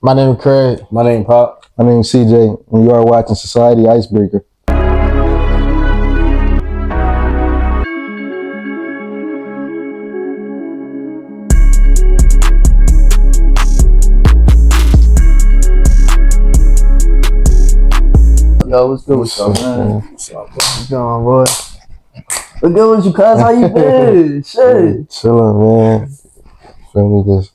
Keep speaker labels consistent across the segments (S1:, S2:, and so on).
S1: My name is Craig.
S2: My name Pop.
S3: My name is CJ, and you are watching Society Icebreaker.
S1: Yo, what's good with you, man? What's going, boy? What's good with you, cuz? How you been? Shit.
S3: Chilling, man. Feel me? Just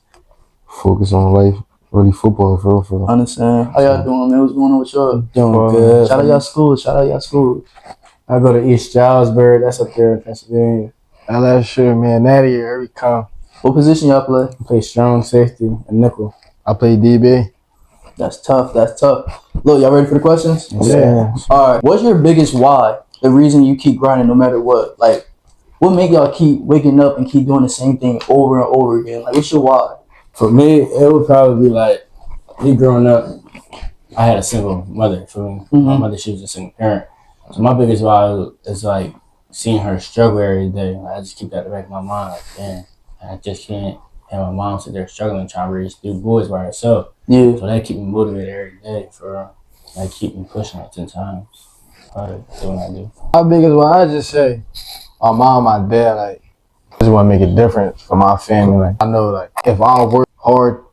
S3: focus on life. Really football, for real.
S1: Understand. How y'all doing, man? What's going on with y'all?
S2: Doing good.
S1: Shout out y'all school. Shout out y'all school.
S2: I go to East Stroudsburg. That's up there in Pennsylvania.
S3: LSU, man. That year, every come.
S1: What position y'all play?
S2: I play strong safety and nickel.
S3: I play DB.
S1: That's tough. That's tough. Look, y'all ready for the questions?
S3: Yeah.
S1: All right. What's your biggest why? The reason you keep grinding no matter what? Like, what make y'all keep waking up and keep doing the same thing over and over again? Like, what's your why?
S2: For me, it would probably be like me growing up. I had a single mother. For me, my mother, she was a single parent. So my biggest why is like seeing her struggle every day. I just keep that in the back of my mind. Like, damn, I just can't have my mom sit there struggling trying to raise 3 boys by herself.
S1: Yeah.
S2: So that keep me motivated every day. That keep me pushing like 10 times. Harder doing what I do.
S3: My biggest why, I just say, my mom, my dad, like, I just want to make a difference for my family. Like, I know, like, if I work hard,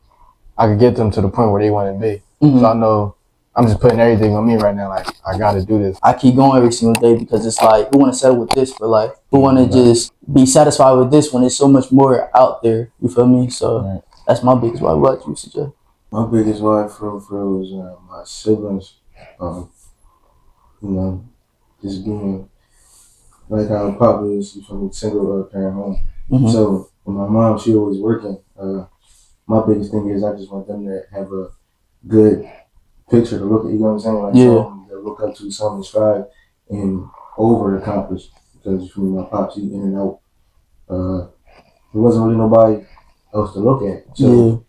S3: I could get them to the point where they want to be. So I know I'm just putting everything on me right now. Like, I got to do this.
S1: I keep going every single day because it's like, we want to settle with this for life. We want to just be satisfied with this when there's so much more out there. You feel me? So that's my biggest why. What about you, CJ?
S4: My biggest why for real is my siblings. Just being like how Pop is, you feel me, single parent home. So with my mom, she always working. My biggest thing is I just want them to have a good picture to look at, you know what I'm saying? Like something to look up to, something to strive and over accomplish. Because for me, my pops, he in and out. There wasn't really nobody else to look at. So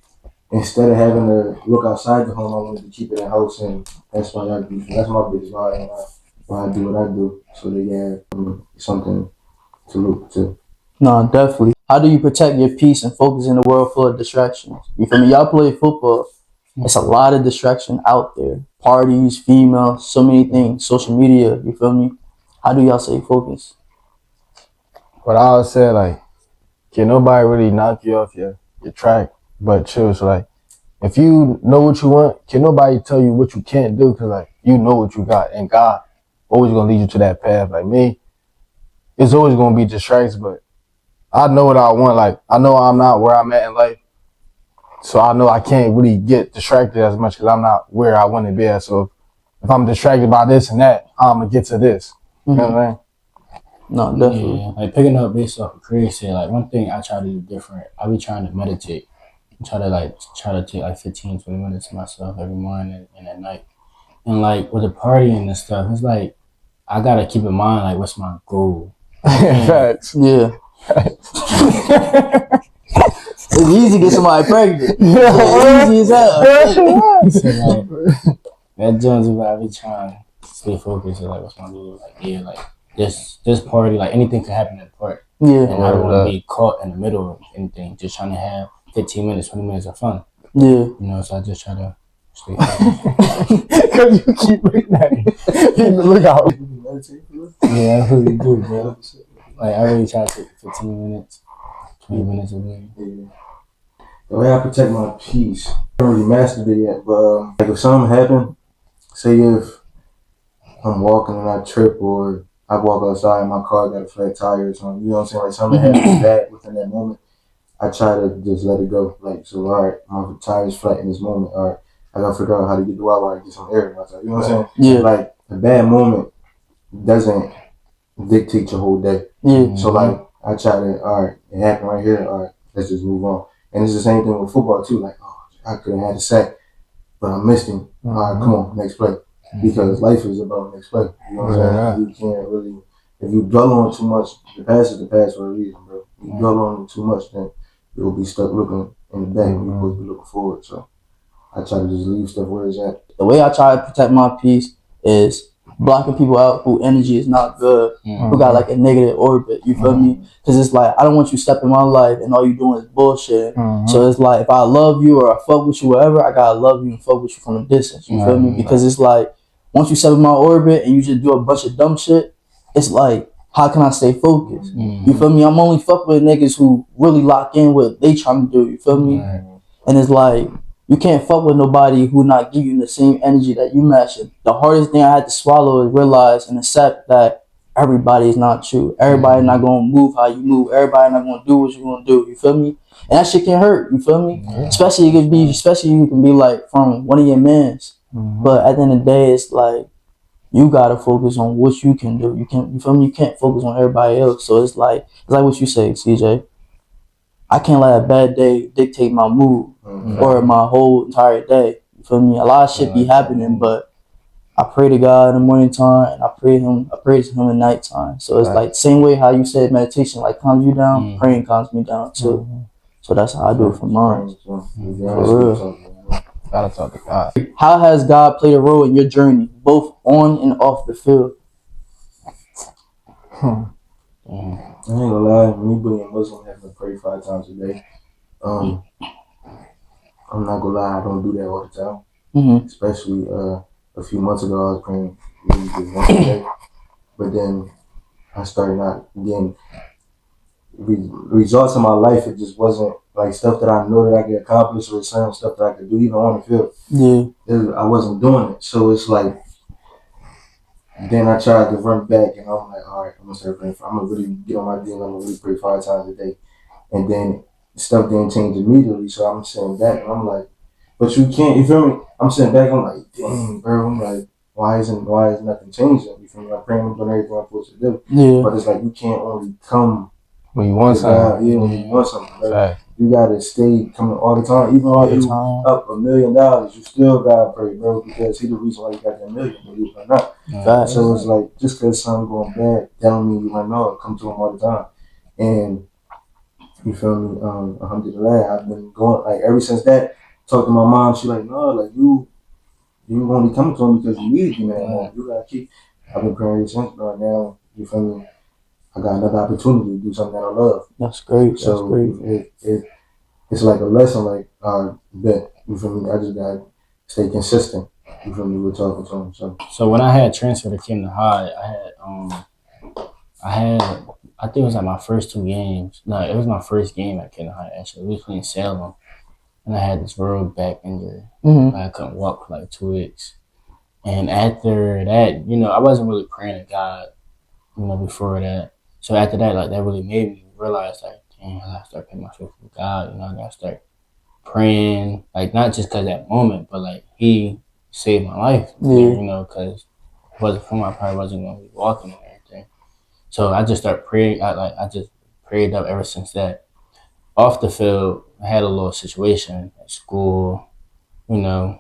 S4: instead of having to look outside the home, I wanted to keep it in house, and that's why that's my biggest why I do what I do. So they have something to look to.
S1: No, definitely. How do you protect your peace and focus in a world full of distractions? You feel me? Y'all play football. It's a lot of distraction out there. Parties, females, so many things. Social media, you feel me? How do y'all stay focused?
S3: But I always say, like, can nobody really knock you off your track but chill. So, like, if you know what you want, can nobody tell you what you can't do? Because, like, you know what you got. And God always going to lead you to that path. Like me, it's always going to be distractions, but I know what I want. Like, I know I'm not where I'm at in life. So I know I can't really get distracted as much because I'm not where I want to be at. So if I'm distracted by this and that, I'm going to get to this. You know what I mean?
S1: No, definitely.
S2: Yeah, like picking up based off of Craig said, like one thing I try to do different, I be trying to meditate. Try to take like 15, 20 minutes to myself every morning and at night. And like with the partying and stuff, it's like I gotta keep in mind like what's my goal.
S3: Facts.
S1: Yeah. It's easy to get somebody pregnant. It's easy as hell.
S2: So like that Jones is what I be trying to stay focused on, like what's my goal. Like like this party, like anything could happen at the party.
S1: Yeah.
S2: And I don't wanna be caught in the middle of anything, just trying to have 15 minutes, 20 minutes of fun.
S1: Yeah.
S2: You know, so I just try to stay focused.
S3: Because you keep looking at it. Look out.
S2: Yeah, I really do, bro. Like, I really try to take 15 minutes, 20 minutes a day.
S4: Yeah. The way I protect my peace, I haven't really mastered it yet, but like if something happen, say if I'm walking and I trip or I walk outside and my car got a flat tire or something, you know what I'm saying? Like something happens bad within that moment, I try to just let it go. Like, so, all right, my tire's flat in this moment. All right, I gotta figure out how to get the Wawa and get some air in my tire. You know what I'm saying?
S1: Yeah.
S4: Like, a bad moment doesn't dictate your whole day.
S1: Yeah.
S4: So, like, I try to, all right, it happened right here. All right, let's just move on. And it's the same thing with football, too. Like, oh, I could have had a sack, but I missed him. All right, come on, next play. Because life is about next play. You know what I'm saying? You can't really, if you dwell on it too much, the past is the past for a reason, bro. If you dwell on it too much, then you'll be stuck looking in the back when you're supposed to be looking forward. So I try to just leave stuff where it's at.
S1: The way I try to protect my peace is blocking people out who energy is not good, who got like a negative orbit. You feel me? Because it's like I don't want you stepping in my life and all you doing is bullshit. So it's like if I love you or I fuck with you, whatever, I gotta love you and fuck with you from a distance. You feel me? Because it's like once you step in my orbit and you just do a bunch of dumb shit, it's like how can I stay focused? You feel me? I'm only fuck with niggas who really lock in what they trying to do. You feel me? And it's like you can't fuck with nobody who not give you the same energy that you matching. The hardest thing I had to swallow is realize and accept that everybody is not you. Everybody not gonna move how you move. Everybody not gonna do what you gonna do. You feel me? And that shit can hurt. You feel me? Especially you can be like from one of your mans. But at the end of the day, it's like you gotta focus on what you can do. You feel me? You can't focus on everybody else. So it's like what you say, CJ. I can't let a bad day dictate my mood or my whole entire day. You feel me? A lot of shit be happening, but I pray to God in the morning time and I pray to him at nighttime. So it's like the same way how you said meditation like calms you down, praying calms me down too. So that's how I do it for mine. For real.
S3: Gotta talk to God.
S1: How has God played a role in your journey, both on and off the field?
S4: I ain't gonna lie, me being Muslim, having to pray 5 times a day. I'm not gonna lie, I don't do that all the time. Especially a few months ago, I was praying maybe just once a day. But then I started not getting results in my life. It just wasn't like stuff that I know that I could accomplish or certain stuff that I could do even on the field. I wasn't doing it. So it's like, then I tried to run back and I'm like, all right, I'm gonna start praying. I'm gonna really get on my knees. I'm gonna really pray 5 times a day. And then stuff didn't change immediately. So I'm sitting back and I'm like, but you can't, you feel me? I'm sitting back, I'm like, dang, bro. I'm like, why is nothing changing? You feel me? I'm praying, I'm doing everything I'm supposed to do. But it's like, you can't only come
S3: when you want something.
S4: When you want something. Right? You gotta stay coming all the time. Even when you up $1 million, you still gotta pray, bro, because he's the reason why you got that million, believe it or not. So it's like, just because something going bad, that don't mean you might know it. Come to him all the time. And you feel me? Alhamdulillah, I've been going, like, ever since that, talk to my mom, she like, no, like, you only coming to him because you need it, man. You gotta keep, I've been praying since, but now, you feel me? I got another opportunity to do something that I love.
S1: That's great.
S4: So it's like a lesson, like, bet, you feel me? I just gotta stay consistent. You feel me? We're talking to him.
S2: So when I had transferred to Camden High, I think it was like my first 2 games. No, it was my first game at Camden High, actually. We was playing Salem. And I had this road back injury. I couldn't walk for like 2 weeks. And after that, I wasn't really praying to God, before that. So after that, like, that really made me realize, like, dang, I gotta start putting my faith with God. I gotta start praying, like, not just because that moment, but like He saved my life. Because if it wasn't for him, I probably wasn't gonna be walking and everything. So I just started praying. I just prayed up ever since that. Off the field, I had a little situation at school. I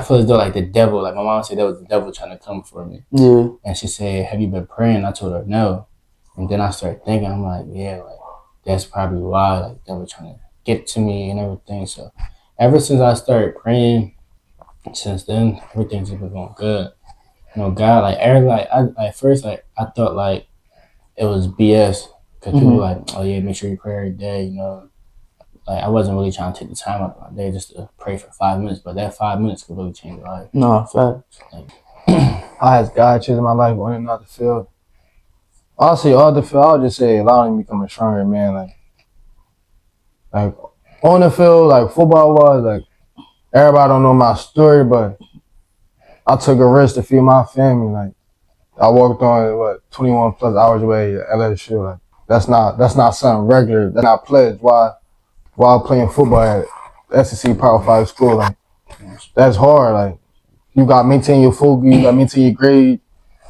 S2: feel as though like the devil, like my mom said, that was the devil trying to come for me. And she said, "Have you been praying?" I told her no. And then I started thinking, I'm like, yeah, like that's probably why, like, they were trying to get to me and everything. So ever since I started praying, since then, everything's been going good. God, like, at first, like, I thought, like, it was BS. Because people were like, oh, yeah, make sure you pray every day, Like, I wasn't really trying to take the time out of my day just to pray for 5 minutes. But that 5 minutes could really change your life.
S1: No, facts.
S3: Like, how has God changed my life on and off the field? Honestly, off the field, I'll just say allowing me to become a stronger man. Like on the field, like football-wise, like, everybody don't know my story, but I took a risk to feed my family. Like, I walked on 21 plus hours away at LSU. Like, that's not something regular. That's not pledged while playing football at SEC Power 5 school. Like, that's hard. Like, you got to maintain your focus, you got to maintain your grade,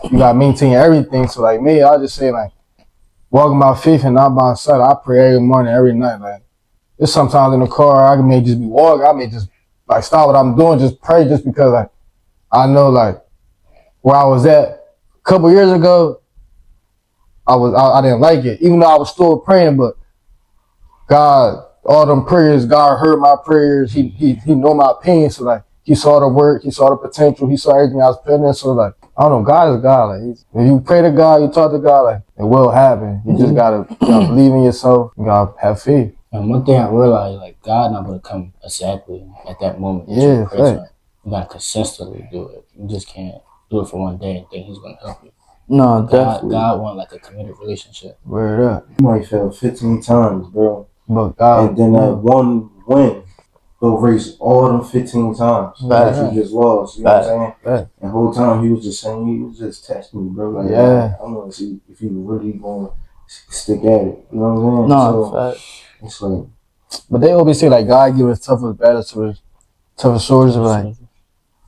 S3: you got to maintain everything. So, like, me, I just say, like, walking by faith and not by sight. I pray every morning, every night. Like, there's sometimes in the car, I may just be walking, I may just, like, stop what I'm doing, just pray, just because, like, I know, like, where I was at a couple years ago, I didn't like it, even though I was still praying. But God, all them prayers, God heard my prayers. He know my pain. So, like, He saw the work, He saw the potential, He saw everything I was putting in. So, like, I don't know. God is God. Like if you pray to God, you talk to God, like it will happen. You just gotta believe in yourself. You gotta have faith.
S2: And one thing I realized, like God not gonna come exactly at that moment.
S3: Yeah,
S2: you pray to him. You gotta consistently do it. You just can't do it for one day and think He's gonna help you.
S1: No, definitely.
S2: God want like a committed relationship.
S3: Word up.
S4: You might fail 15 times, bro.
S3: But God,
S4: And then that one win will erase all them 15 times that you just lost. You know what I'm saying?
S3: Fact.
S4: The whole time he was just saying, he was just testing me, bro. Like, I want to see if you really going to stick at it. You know what I'm saying?
S1: No,
S4: so it's like.
S3: But they always say like God give us tougher battles to us, tougher swords. Like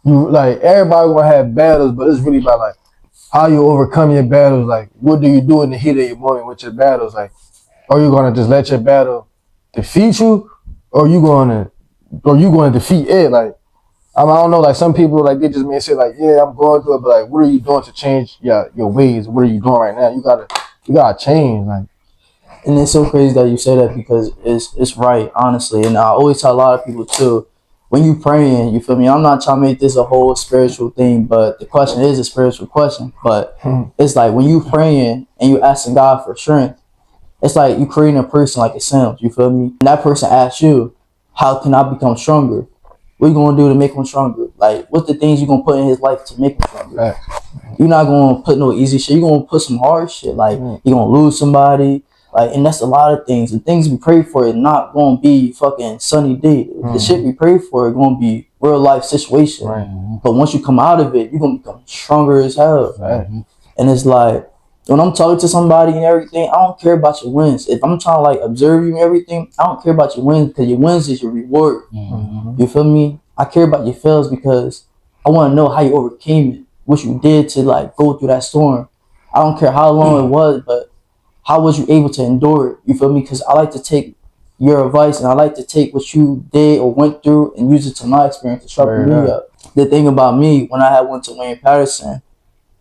S3: you, like everybody gonna have battles, but it's really about like how you overcome your battles. Like what do you do in the heat of your moment with your battles? Like are you gonna just let your battle defeat you, or you gonna defeat it? Like I don't know. Like some people like they just may say like yeah I'm going through it, but like what are you doing to change your ways? What are you doing right now? You gotta change. Like.
S1: And it's so crazy that you say that because it's right, honestly. And I always tell a lot of people too, when you praying, you feel me? I'm not trying to make this a whole spiritual thing, but the question is a spiritual question. But it's like when you praying and you asking God for strength, it's like you creating a person like a Sims, you feel me? And that person asks you, how can I become stronger? What you gonna do to make him stronger? Like, what's the things you gonna put in his life to make him stronger? You're not gonna put no easy shit. You're gonna put some hard shit. Like, you're gonna lose somebody. Like, and that's a lot of things. And things we pray for is not gonna be fucking sunny day. The shit we pray for is gonna be real life situation. But once you come out of it, you're gonna become stronger as hell. And it's like, when I'm talking to somebody and everything, I don't care about your wins. If I'm trying to like observe you and everything, I don't care about your wins because your wins is your reward. You feel me? I care about your fails because I want to know how you overcame it, what you did to like go through that storm. I don't care how long it was, but how was you able to endure it? You feel me? Because I like to take your advice and I like to take what you did or went through and use it to my experience to sharpen me up. The thing about me, when I had went to Wayne Patterson,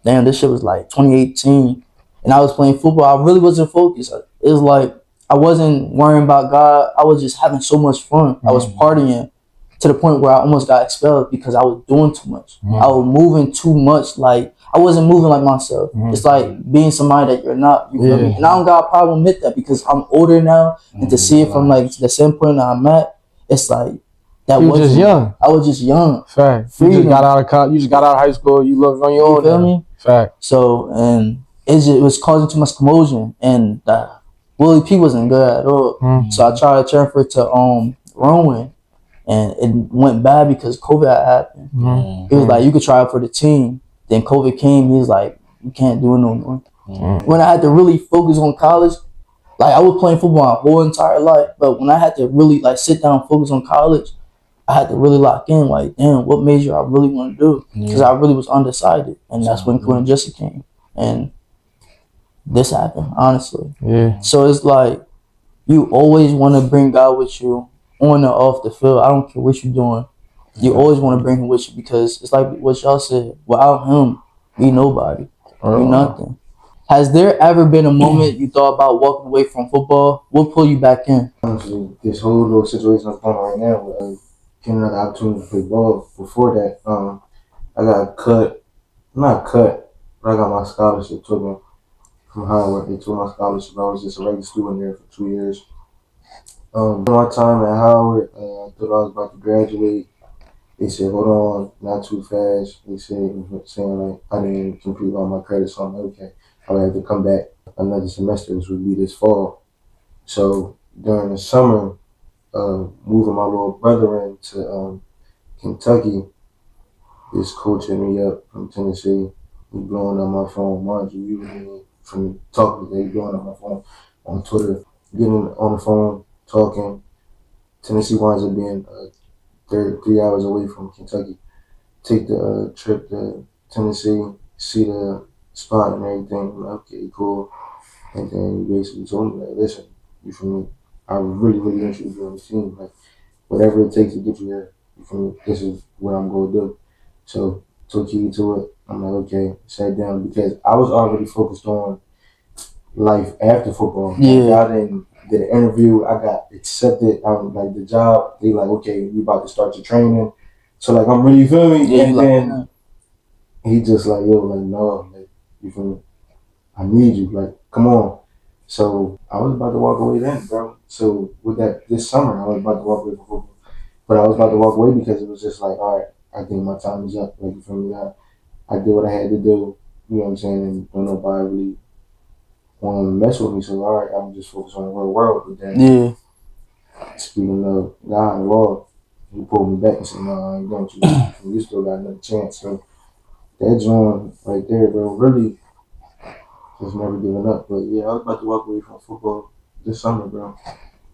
S1: damn, this shit was like 2018. And I was playing football. I really wasn't focused. It was like I wasn't worrying about God. I was just having so much fun. I was partying to the point where I almost got expelled because I was doing too much. I was moving too much. Like I wasn't moving like myself. It's like being somebody that you're not. You feel me? And I don't got a problem with that because I'm older now. And to see it from like the same point that I'm at, it's like that was
S3: just young.
S1: I was just young.
S3: Fact. You just got out of college. You just got out of high school. You lived on your own.
S1: You feel me?
S3: Fact.
S1: So and it was causing too much commotion, and Willie P wasn't good at all. So I tried to transfer to Rowan, and it went bad because COVID had happened. It was like you could try out for the team, then COVID came. He was like, you can't do it no more. When I had to really focus on college, like I was playing football my whole entire life, but when I had to really like sit down and focus on college, I had to really lock in. Like, damn, what major I really want to do? Because I really was undecided, and that's when Quinn Jesse came, and this happened, honestly. So it's like you always want to bring God with you on and off the field. I don't care what you're doing. You always want to bring him with you because it's like what y'all said. Without him, we nobody. We nothing. Has there ever been a moment you thought about walking away from football? What pull you back in?
S4: Honestly, this whole little situation that's going on right now with getting another opportunity to play ball. Before that, I got cut. Not cut, but I got my scholarship taken from Howard. They took my scholarship. I was just a regular student there for 2 years. My time at Howard, I thought I was about to graduate. They said, hold on, not too fast. They said, saying like I didn't complete all my credits, so I'm like, okay, I would have to come back another semester, which would be this fall. So during the summer, moving my little brother into Kentucky, this coach hit me up from Tennessee. He blowing up my phone. Mind you, you and me from talking, they blowing up my phone on Twitter. Getting on the phone, talking. Tennessee winds up being 3 hours away from Kentucky. Take the trip to Tennessee, see the spot and everything. I'm like, okay, cool. And then he basically told me, like, listen, you feel me? I really, really want you to be on the team. Like, whatever it takes to get you here, you feel me? This is what I'm going to do. So, took heed to it. I'm like, okay, sat down because I was already focused on life after football.
S1: Yeah.
S4: I did an interview. I got accepted. Like the job. They like, okay, you about to start your training. So like I'm really, you feel me?
S1: Yeah,
S4: and then he just like, yo, like, no, like, you feel me? I need you, like, come on. So I was about to walk away then, bro. So with that, this summer, I was about to walk away from football. But I was about to walk away because it was just like, all right, I think my time is up. Like, you feel me? I did what I had to do, you know what I'm saying? And don't nobody really want to mess with me. So, all right, I'm just focused on the real world. But then,
S1: Yeah.
S4: speaking of God, Lord, he pulled me back and said, no, I ain't going to. You still got another chance. So that joint right there, bro, really just never giving up. But yeah, I was about to walk away from football this summer, bro.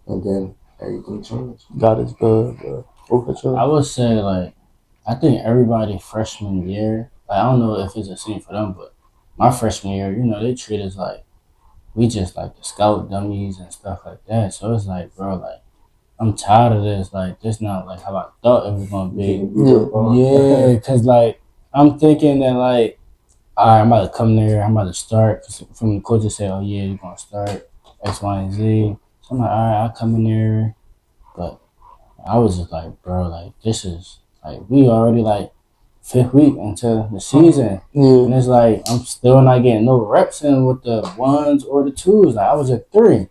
S4: And then everything changed.
S1: God is good, bro. Oh, for sure.
S2: I would say like I think everybody freshman year, like I don't know if it's the same for them, but my freshman year, they treat us like we just like the scout dummies and stuff like that. So it's like, bro, like I'm tired of this. Like this not like how I thought it was gonna be. Yeah, cause like I'm thinking that like, all right, I'm about to come there. I'm about to start. Cause from the coaches say, oh yeah, you're gonna start X, Y, and Z. So I'm like, all right, I'll come in there. But I was just like, bro, like this is like we already like 5th week into the season,
S1: Yeah.
S2: and it's like I'm still not getting no reps in with the 1s or the 2s. Like I was at 3.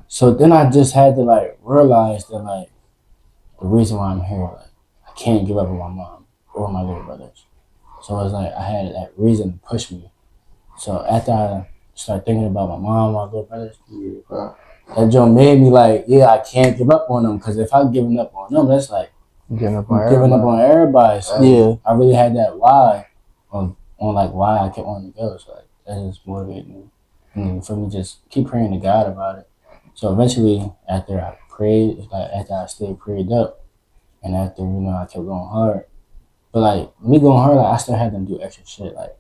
S2: So then I just had to like realize that like the reason why I'm here, like I can't give up on my mom or my little brothers. So it's like I had that reason to push me. So after I started thinking about my mom, my little brothers, that joint made me like, yeah, I can't give up on them, because if I'm giving up on them, that's like
S3: Giving up
S2: giving up on everybody. So
S1: Yeah.
S2: I really had that why on like why I kept wanting to go. So like that just motivated me. And for me, just keep praying to God about it. So eventually, after I prayed, like after I stayed prayed up, and after I kept going hard. But like me going hard, like I still had to do extra shit, like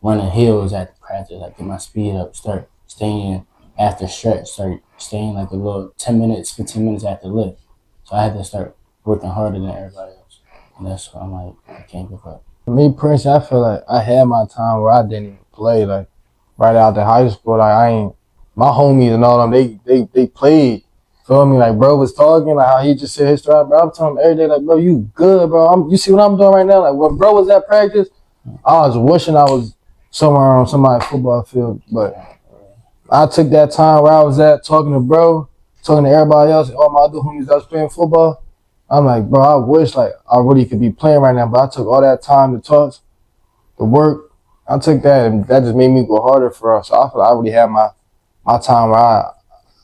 S2: running hills after practice, like get my speed up, start staying after stretch, start staying like a little 10 minutes, 15 minutes after lift. So I had to start working harder than everybody else. And that's why I'm like, I can't give up.
S3: For me, Prince, I feel like I had my time where I didn't even play. Like right after high school, like I ain't my homies and all them. They played. Feel me? Like bro was talking, like how he just said his stride, bro. I'm telling him every day, like bro, you good, bro. You see what I'm doing right now? Like when bro was at practice, I was wishing I was somewhere on somebody's football field, but I took that time where I was at talking to bro, talking to everybody else, all my other homies that was playing football. I'm like, bro, I wish like I really could be playing right now, but I took all that time to talk, to work. I took that, and that just made me go harder for us. So I feel like I already had my time where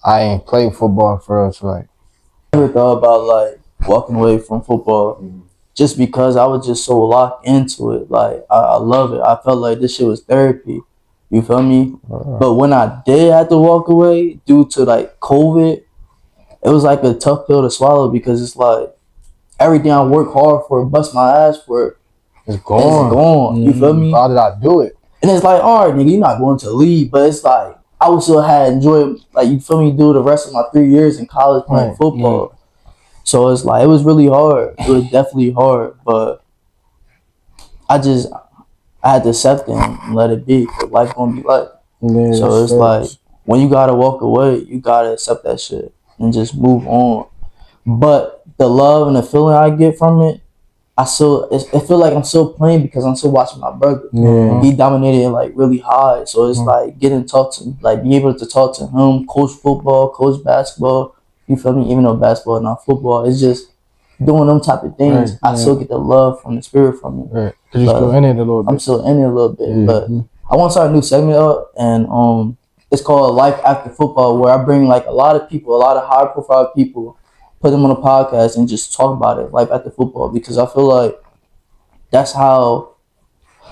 S3: I ain't played football for us. Like,
S1: I never thought about like walking away from football just because I was just so locked into it. Like I love it. I felt like this shit was therapy. You feel me? But when I did have to walk away due to like COVID, it was like a tough pill to swallow, because it's like everything I worked hard for, bust my ass for,
S3: it's gone.
S1: it's gone. You feel me?
S3: How did I do it?
S1: And it's like, all right, nigga, you're not going to leave, but it's like I would still had enjoyed, like, you feel me, do the rest of my 3 years in college playing football. So it's like it was really hard. It was definitely hard, but I had to accept it and let it be. Life gonna be life.
S3: Yeah,
S1: So it's like when you gotta walk away, you gotta accept that shit and just move on. But the love and the feeling I get from it, it feel like I'm still playing because I'm still watching my brother.
S3: Yeah.
S1: He dominated like really high. So it's like being able to talk to him, coach football, coach basketball. You feel me? Even though basketball is not football, it's just doing them type of things.
S3: Right,
S1: I still get the love from the spirit from it.
S3: Right. Cause you're still in it a little bit.
S1: I'm still in it a little bit, but I want to start a new segment up, and it's called Life After Football, where I bring like a lot of people, a lot of high profile people, put them on a podcast and just talk about it, life after football, because I feel like that's how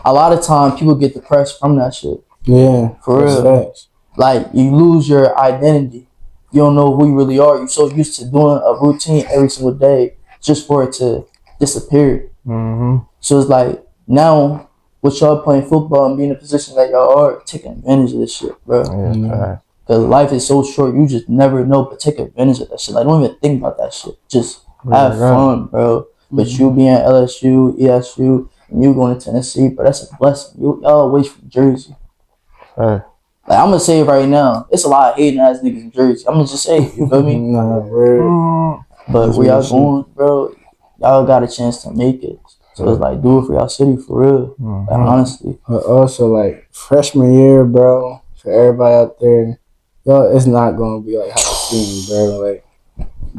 S1: a lot of time people get depressed from that shit.
S2: Yeah,
S1: for real.
S2: Facts.
S1: Like you lose your identity. You don't know who you really are. You're so used to doing a routine every single day just for it to disappear. So it's like now with y'all playing football and being in the position that y'all are, taking advantage of this shit, bro. Because life is so short, you just never know, but take advantage of that shit. Like, don't even think about that shit. Just have fun, bro. But you being at LSU, ESU, and you going to Tennessee, bro, that's a blessing. Y'all away from Jersey. Like, I'm going to say it right now. It's a lot of hating ass niggas in Jersey. I'm going to just say it, you feel me? But where y'all going, bro, y'all got a chance to make it. So it's like, do it for y'all city for real. Like, honestly.
S2: But also, like, freshman year, bro, for everybody out there, yo, it's not gonna be like how it seems, bro. Like,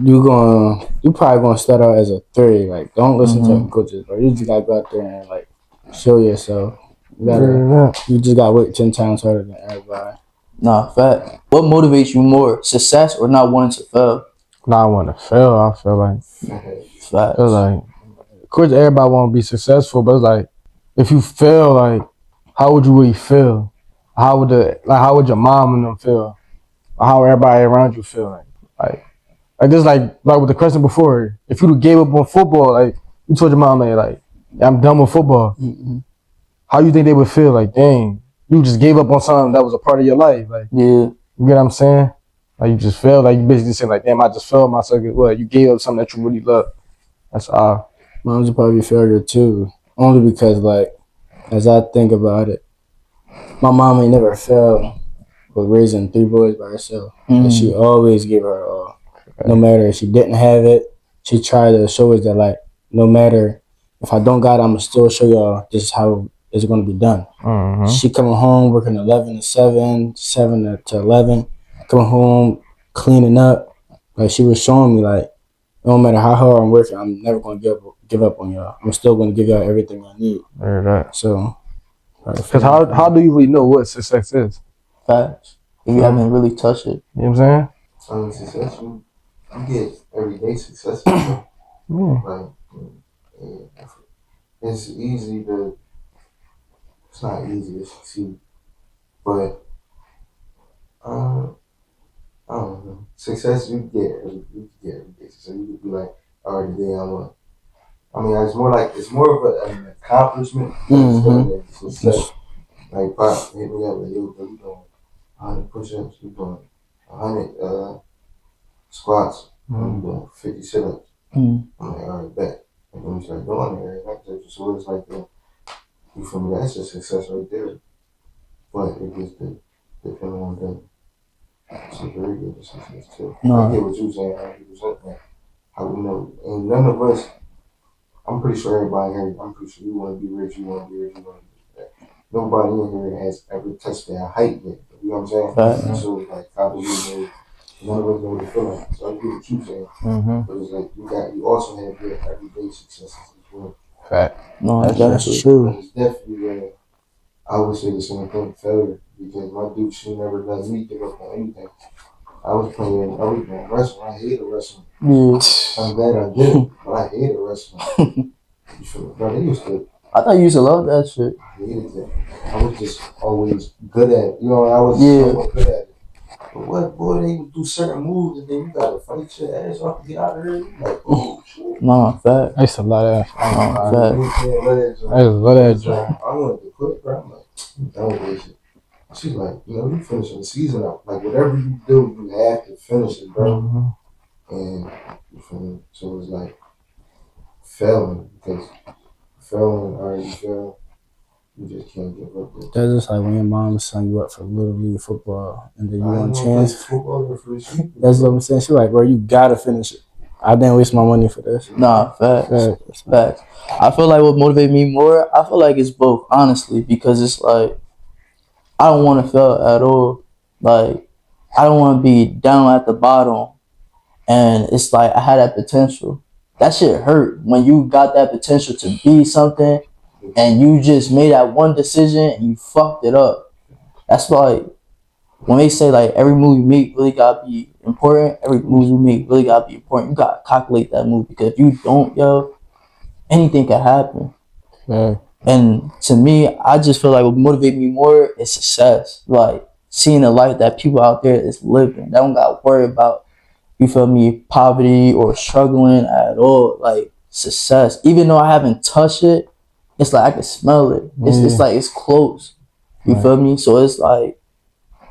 S2: you probably gonna start out as a 3. Like, don't listen to the coaches, bro. You just gotta go out there and like show yourself. You just gotta work 10 times harder than everybody.
S1: Nah, fact. What motivates you more, success or not wanting to fail?
S3: Not want to fail. I feel like,
S1: Facts.
S3: of course, everybody want to be successful, but it's like, if you fail, like, how would you really feel? How would your mom and them feel? Or how everybody around you feel? Like this, like with the question before, if you gave up on football, like you told your mom, like I'm done with football. How you think they would feel? Like, dang, you just gave up on something that was a part of your life. Like,
S1: Yeah.
S3: you get what I'm saying? Like, you just failed. Like, you basically saying, like, damn, I just failed myself. Well, you gave up something that you really love. That's all.
S2: Mine's probably failure too, only because like, as I think about it, my mom ain't never failed with raising 3 boys by herself. And she always gave her all. No matter if she didn't have it, she tried to show us that, like, no matter if I don't got it, I'm going to still show y'all this is how it's going to be done. She coming home working 11 to 7, 7 to 11, coming home cleaning up. Like, she was showing me, like, no matter how hard I'm working, I'm never going to give up on y'all. I'm still going to give y'all everything I need. So,
S3: because how do you really know what success is?
S1: Facts. If you haven't really touched it.
S3: You know what I'm saying?
S4: Success, you get everyday success. Like, it's easy to. It's not easy to succeed, but I don't know. Success you get every day. So you could be like, all right, today I won. I mean, it's more of an accomplishment than success. Like, Pop hit me up, like, yo, bro, you doing 100 push-ups, you doing 100 squats, you doing 50 sit-ups. I'm like, all right, bet. And when you start doing it, right? So it's like, you feel me? That's a success right there. But it gets depending on the severity of the success too. I get what you're saying, 100%. Like, how we know, and none of us. I'm pretty sure everybody here. I'm pretty sure you want to be rich. You want to be rich. You want to be that. Nobody in here has ever touched that height yet. You know what I'm saying? So like, how do we know? None of us know what it feel like. So I get what you're saying. But it's like you also have your everyday successes as well.
S3: Fact.
S1: No,
S2: that's true.
S4: But it's definitely I would say the same thing, failure, because my dude, she never let me give up on anything. I was doing wrestling. I hated wrestling. I'm glad I did it, but I hated wrestling. You feel me? Bro, they used to.
S1: I thought you used to love that shit.
S4: I hated it. I was just always good at it. You know, I was somewhat good at it. But what, boy, they would do certain moves and then you gotta fight your ass off to get out of here. You like, oh, shit.
S1: No, fact.
S3: I used to love that.
S1: Fact.
S3: I used to love that job.
S4: I wanted to quit, bro. I'm like, I'm done with this shit. She's like, you finishing the season out. Like, whatever you do, you have to finish it, bro. And you feel me? So it's like failing, because already failed. You just can't give up.
S2: That's just like when your mom signed you up for Little League football and then you want a chance. That's what I'm saying. She's like, bro, you gotta finish it. I didn't waste my money for this.
S1: Nah, facts. Facts. I feel like what motivates me more, I feel like it's both, honestly, because it's like, I don't want to fail at all. Like, I don't want to be down at the bottom. And it's like, I had that potential. That shit hurt when you got that potential to be something and you just made that one decision and you fucked it up. That's why when they say like every move you make really gotta be important, every move you make really gotta be important. You gotta calculate that move, because if you don't, yo, anything can happen. And to me, I just feel like what motivates me more is success. Like seeing the life that people out there is living. They don't gotta worry about, you feel me, poverty or struggling at all. Like success. Even though I haven't touched it, it's like I can smell it. It's like it's close. You feel me? So it's like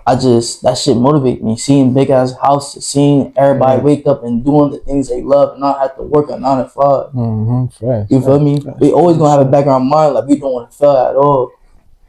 S1: that shit motivate me. Seeing big ass houses, seeing everybody wake up and doing the things they love and not have to work a 9 to 5. You feel me? We always gonna have a background mind like we don't want to fail at all.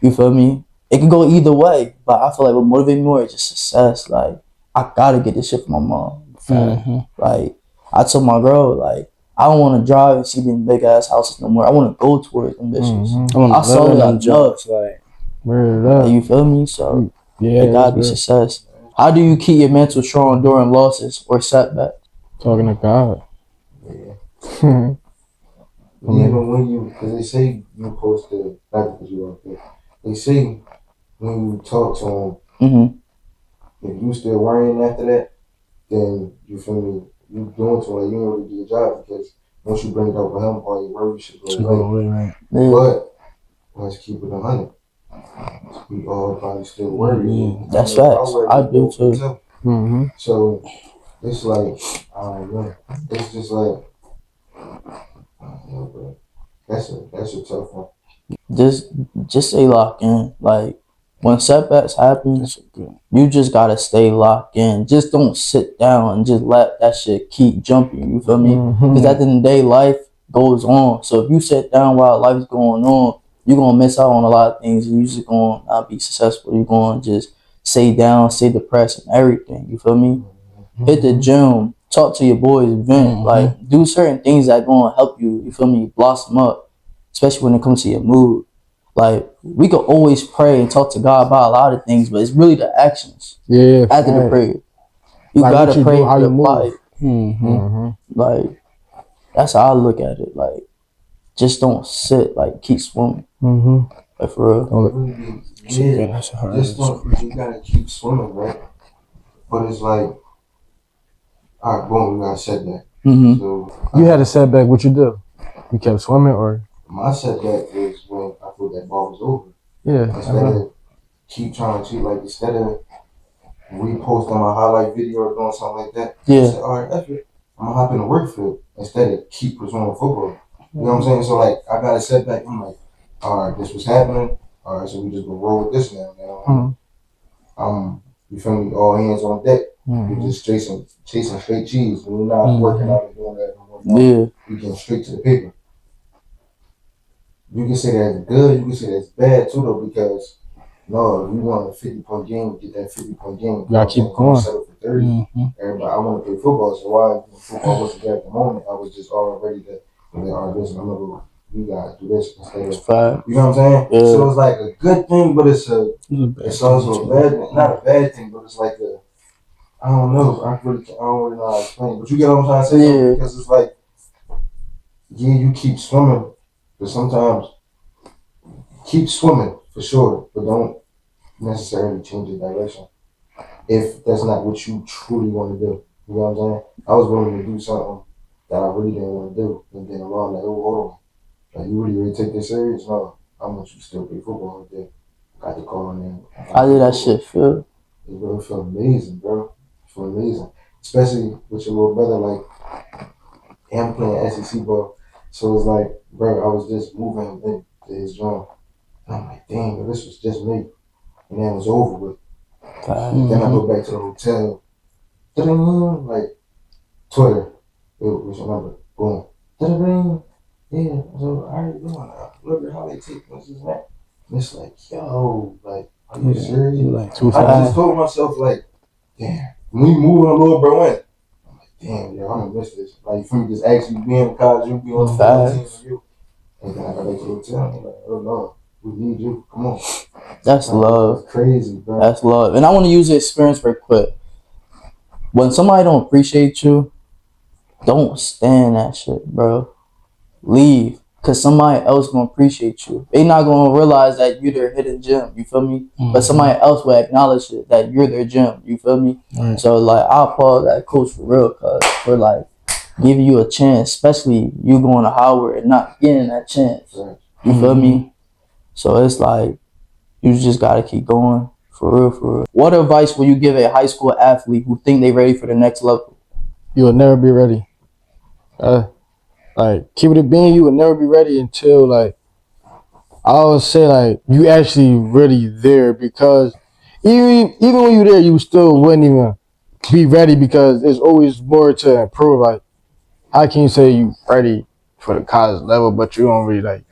S1: You feel me? It can go either way, but I feel like what motivates me more is just success. Like I gotta get this shit from my mom. Like I told my girl, like I don't want to drive and see them big ass houses no more. I want to go towards them bitches.
S2: I
S1: I saw
S2: live in
S1: that
S2: them jobs.
S1: enough.
S2: Like,
S3: Word
S1: Like,
S3: up.
S1: you feel me? So
S3: Yeah,
S1: it gotta be
S3: that's real.
S1: success. How do you keep your mental strong during losses or setbacks?
S3: Talking to God.
S4: Yeah. Even when you, because they say you supposed to, not because you out there, they say when you talk to him, if you still worrying after that, then you feel me, you doing to him, like you ain't really do your job because once you bring it up with him, all your worries should go away.
S2: right.
S1: Yeah.
S4: But let's keep it 100. We all probably still worry.
S1: That's
S4: I know
S1: facts.
S4: worry
S1: I
S4: a
S1: do
S4: little bit
S1: too.
S3: Mm-hmm.
S4: So it's like, I don't know. It's just like, I don't know, bro. That's a tough one.
S1: Just stay locked in. Like when setbacks happen, you just gotta stay locked in. Just don't sit down and just let that shit keep jumping. You feel me? Because at the end of the day, life goes on. So if you sit down while life's going on, you're gonna miss out on a lot of things. And you just gonna not be successful. You're gonna just stay down, stay depressed, and everything. You feel me? Hit the gym, talk to your boys, vent. Like do certain things that gonna help you. You feel me? Blossom up, especially when it comes to your mood. Like we could always pray and talk to God about a lot of things, but it's really the actions
S3: Yeah.
S1: after the prayer. You
S3: Like
S1: gotta
S3: what you
S1: pray
S3: do, how
S1: and
S3: you
S1: apply
S3: move.
S1: it.
S3: Mm-hmm.
S1: Like that's how I look at it. Like just don't sit. Like keep swimming.
S3: Mm-hmm.
S1: Like for real.
S4: Really, yeah,
S2: That's a hard.
S4: just don't, you gotta keep swimming, right? But it's like, all right, boom, we got a setback.
S1: Mm-hmm.
S4: So
S3: You had a setback. What you do? You kept swimming, or
S4: my setback was when I thought that ball was over.
S3: yeah?
S4: Instead of keep trying to, like, instead of reposting my highlight video or doing something like that, I
S1: Yeah.
S4: said, all right, that's it. I'm gonna hop in the work field instead of keep pursuing football. You know what I'm saying? So like, I got a setback. I'm like, all right, this was happening. All right, so we just gonna roll with this now. You feel me? All hands on deck. We're just chasing straight cheese. We're not working out and doing that.
S1: Yeah.
S4: We get straight to the paper. You can say that's good. You can say that's bad too, though, because no, if you want a 50-point game, get that 50-point game.
S3: You gotta keep
S4: Don't
S3: going.
S4: settle for 30. Everybody, I want to play football, so why when football wasn't there at the moment? I was just all ready to be like, all right, listen, I'm gonna you gotta do this instead of
S1: Fine.
S4: you know what I'm saying?
S1: Yeah.
S4: So it's like a good thing, but it's also a bad thing. Not a bad thing, but it's like a I don't know. I don't really know how to explain. But you get what I'm trying to say?
S1: Yeah.
S4: Because it's like, yeah, you keep swimming, but sometimes keep swimming for sure, but don't necessarily change your direction if that's not what you truly want to do. You know what I'm saying? I was willing to do something that I really didn't want to do, and then around like, oh, hold on, like you really take this serious? No, I want you to still play football out there. Got the call in there.
S1: How did that shit feel?
S4: It felt amazing, bro. It felt amazing, especially with your little brother. Like, him playing SEC ball, so it's like, bro, I was just moving him into his joint. And I'm like, damn, bro, this was just me. And then it was over with. Then I go back to the hotel. Like, Twitter. What's your number? Boom. Yeah. So, how you doing? Look at how they take this and that. And it's like, yo, like, are you serious?
S2: Like
S4: I just told myself, like, damn, when we move on little bro in, I'm like, damn, yo, I'm gonna miss this. Like, for me, just actually being in college, you be on the team with you. And then I got back to the hotel, and like, oh no, we need you. Come on.
S1: That's love.
S4: That's crazy, bro.
S1: That's love. And I want to use the experience real quick. When somebody don't appreciate you, don't stand that shit, bro. Leave. Cause somebody else gonna appreciate you. They not gonna realize that you're their hidden gem. You feel me? But somebody else will acknowledge it that you're their gem. You feel me? So like I applaud that coach for real, cause for like giving you a chance, especially you going to Howard and not getting that chance. You feel me? So it's like you just gotta keep going. For real, for real. What advice will you give a high school athlete who think they ready for the next level?
S3: You will never be ready. Like keep it being, you will never be ready until like I always say like you actually really there, because even when you're there, you still wouldn't even be ready because there's always more to improve. Like how can you say you ready for the college level, but you don't really like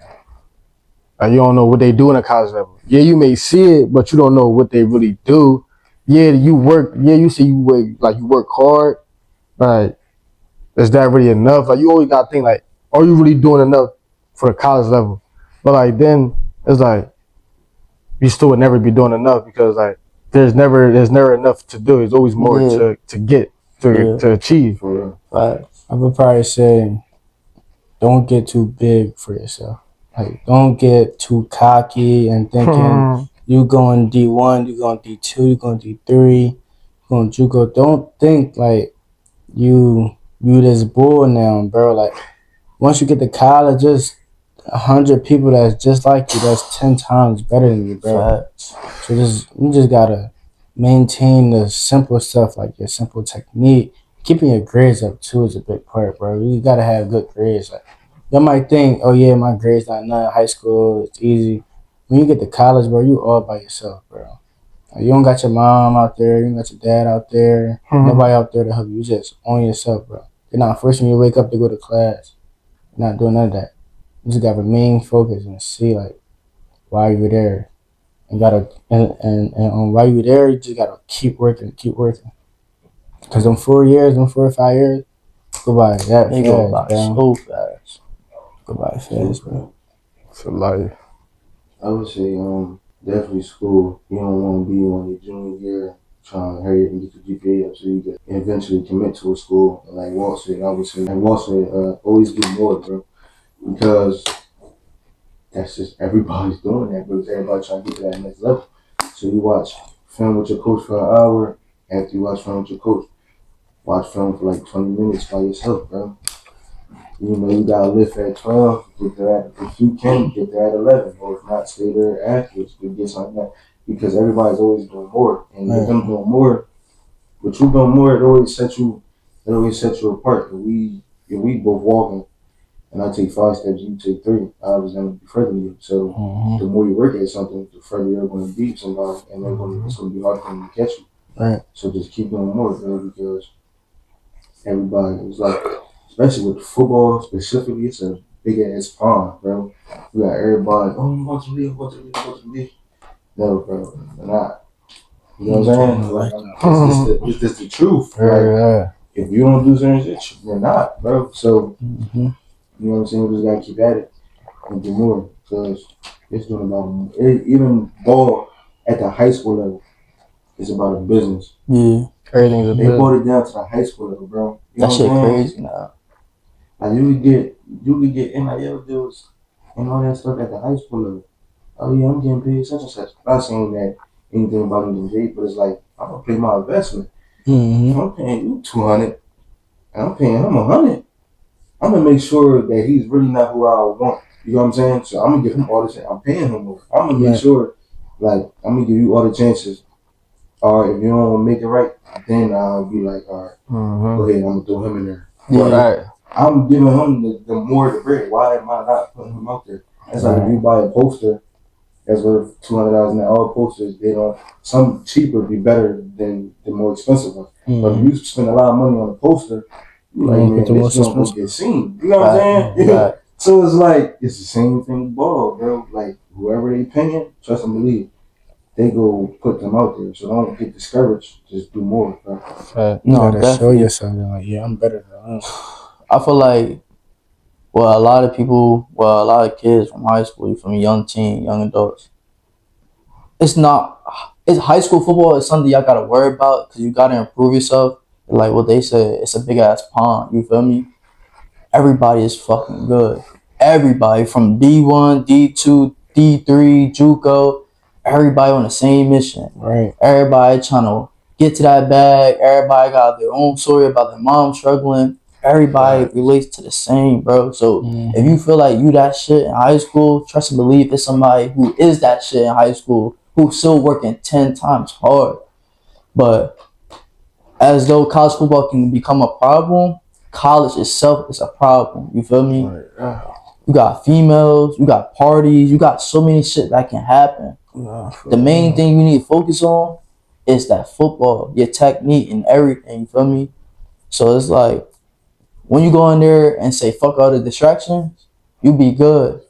S3: you don't know what they do in the college level. Yeah, you may see it, but you don't know what they really do. Yeah, you work. Yeah, you say you work hard, but is that really enough? Like you always gotta think like, are you really doing enough for the college level? But like then it's like you still would never be doing enough because like there's never enough to do. There's always more
S1: Yeah.
S3: to get to achieve.
S4: For real.
S1: Right.
S2: I would probably say, don't get too big for yourself. Like, don't get too cocky and thinking you going D1, you going D2, you going D3, you going JUCO. Don't think like you this bull now, bro. Like, once you get to college, just 100 people that's just like you. That's 10 times better than you, bro.
S1: Facts.
S2: So you just gotta maintain the simple stuff like your simple technique. Keeping your grades up too is a big part, bro. You gotta have good grades. Like, you might think, oh yeah, my grades not none. High school, it's easy. When you get to college, bro, you all by yourself, bro. Like, you don't got your mom out there, you don't got your dad out there, nobody out there to help you. You just on yourself, bro. You're not forcing you to wake up to go to class. You're not doing none of that. You just gotta remain focused and see like why you're there. And gotta and while you're there, you just gotta keep working. Cause them 4 years, them 4 or 5 years, go by that
S1: They
S2: fast,
S1: go by
S2: bro.
S1: so fast.
S2: Go by fast, bro.
S3: So like
S4: I would say definitely school. You don't want to be on your junior year trying to hurry up and get your GPA up so you can eventually commit to a school. And like Walt said, I would say, like Walt said, always do more, bro. Because that's just everybody's doing that, because everybody's trying to get to that next level. So you watch film with your coach for an hour. After you watch film with your coach, watch film for like 20 minutes by yourself, bro. You know, you gotta lift at 12, get there at, if you can, get there at 11, or if not, stay there afterwards to get something like that. Because everybody's always doing more. And with them doing more, with you doing more, it always sets you apart. If we both walking, and I take 5 steps, you take 3, I was gonna be further than you. So the more you work at something, the further you're gonna beat somebody, and it's gonna be hard for them to catch you.
S2: Right.
S4: So just keep doing more, bro, because everybody is like, especially with football specifically, it's a big ass pond, bro. You got everybody, oh, you want to leave, want to leave, want to leave. No, bro, they're not. You know what I'm saying? Like, it's just the truth. Like, if you don't do certain shit, you're not, bro. So, you know what I'm saying? We just gotta keep at it and do more, because it's doing about even ball at the high school level. It's about a business.
S1: Yeah.
S3: everything's a
S4: They
S3: business.
S4: brought it down to the high school level, bro. You know
S1: That shit
S4: what I'm saying?
S1: crazy now.
S4: Like you could get NIL deals and all that stuff at the high school level. Oh yeah, I'm getting paid such and such. I'm not saying that anything about getting paid, but it's like I'm gonna pay my investment. If I'm paying you $200 and I'm paying him $100, I'm gonna make sure that he's really not who I want. You know what I'm saying? So I'm gonna give him all the chance. I'm paying him more. I'm gonna make sure, like, I'm gonna give you all the chances. Or if you don't make it right, then I'll be like, all right, go ahead, I'm gonna throw him in there.
S3: Right.
S4: I'm giving him the more the bread. Why am I not putting him out there? It's like if you buy a poster that's worth $200 and all posters, they don't, some cheaper be better than the more expensive one. But if you spend a lot of money on a poster, you like, man, this one will get seen. You know what I'm saying?
S1: Right.
S4: So it's like, it's the same thing with ball, bro. Like, whoever they paying, trust and believe, they go put them out there. So don't get discouraged. Just do more, bro.
S2: You
S1: No,
S2: gotta show
S1: definitely.
S2: yourself. Like, yeah, I'm better than them.
S1: I feel like, a lot of kids from high school, from young teen, young adults, it's high school football is something y'all gotta worry about because you gotta improve yourself. Like what they said, it's a big ass pond. You feel me? Everybody is fucking good. Everybody from D1, D2, D3, JUCO, everybody on the same mission.
S2: Right.
S1: Everybody trying to get to that bag. Everybody got their own story about their mom struggling. Everybody relates to the same, bro. So if you feel like you that shit in high school, trust and believe it's somebody who is that shit in high school who's still working 10 times hard. But as though college football can become a problem, college itself is a problem. You feel me? You got females, you got parties, you got so many shit that can happen. The main thing you need to focus on is that football, your technique and everything. You feel me? So it's like, when you go in there and say fuck all the distractions, you be good.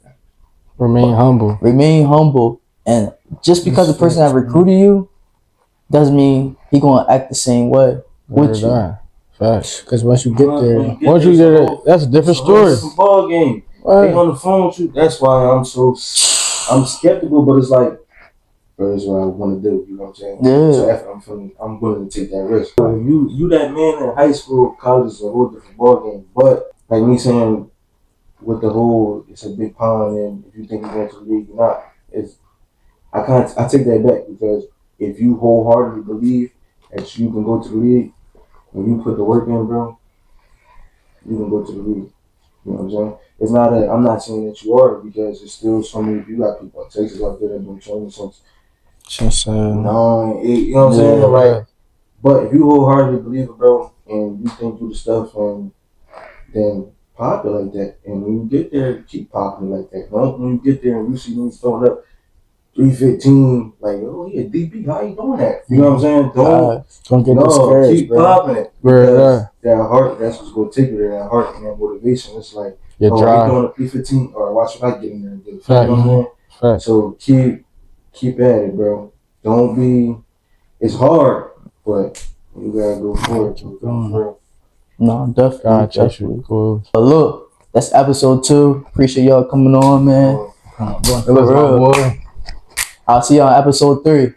S3: Remain humble.
S1: Remain humble. And just because the person that recruited you doesn't mean he gonna act the same way with you.
S3: Facts.
S2: Because once you get there,
S3: Once you get it, that's a different story.
S4: It's a ball game.
S3: Right.
S4: They on the phone with you. That's why I'm skeptical, but it's like, bro, that's what I want to do. You know what I'm saying?
S1: Yeah.
S4: So after I'm willing to take that risk. So you that man in high school, college is a whole different ball game. But like me saying, with the whole, it's a big pond, and if you think you're going to the league, you're not. I take that back, because if you wholeheartedly believe that you can go to the league, when you put the work in, bro, you can go to the league. You know what I'm saying? It's not I'm not saying that you are, because it's still so many. You got people in Texas out there that have been training since
S3: Just
S4: 9, 8. You know what I'm saying? Like, but if you wholeheartedly believe it, bro, and you think through the stuff, and then pop it like that, and when you get there, keep popping it like that. Don't when you get there and you see me throwing up 315, like, oh, he a DB, how you doing that? You know what I'm saying?
S2: don't get discouraged,
S4: keep
S2: bro.
S4: popping it, because that heart, that's what's going to take you there. That heart and that motivation. It's like,
S3: you're
S4: oh,
S3: dry.
S4: we doing a 315, or watch what I get in there and get it. You know what I'm saying? So keep at it, bro. Don't be. It's hard, but you gotta go for it. Keep going.
S1: No, definitely.
S3: God,
S1: definitely.
S3: Cool.
S1: But look, that's episode 2. Appreciate y'all coming on, man.
S3: It was my boy.
S1: I'll see y'all on episode 3.